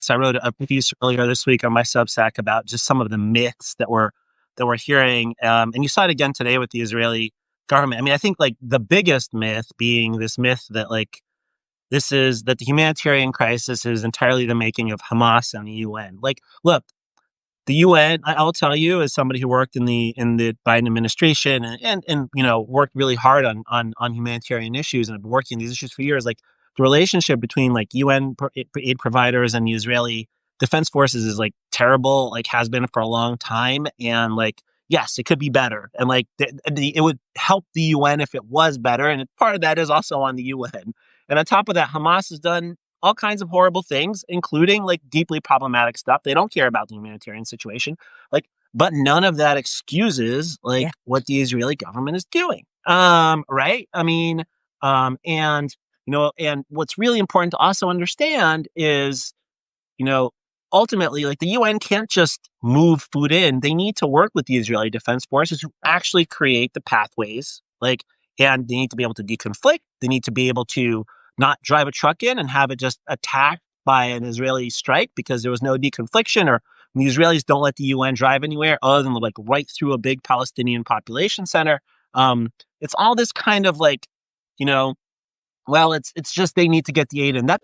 So I wrote a piece earlier this week on my Substack about just some of the myths that we're hearing, and you saw it again today with the Israeli government. I mean, I think like the biggest myth being this myth that like this is that the humanitarian crisis is entirely the making of Hamas and the UN. Like, look, the UN, I'll tell you, as somebody who worked in the Biden administration and worked really hard on humanitarian issues and have been working on these issues for years, like the relationship between like UN aid providers and the Israeli defense forces is like terrible, like has been for a long time, and like yes, it could be better, and like it would help the UN if it was better, and part of that is also on the UN. And on top of that, Hamas has done all kinds of horrible things, including like deeply problematic stuff. They don't care about the humanitarian situation, like, but none of that excuses Yeah. like what the Israeli government is doing. Right? I mean, and and what's really important to also understand is, you know, ultimately, like the UN can't just move food in. They need to work with the Israeli Defense Forces who actually create the pathways. Like, and they need to be able to deconflict. They need to be able to not drive a truck in and have it just attacked by an Israeli strike because there was no deconfliction, or the Israelis don't let the UN drive anywhere other than like right through a big Palestinian population center. It's all this kind of like, you know, well, it's just they need to get the aid, and that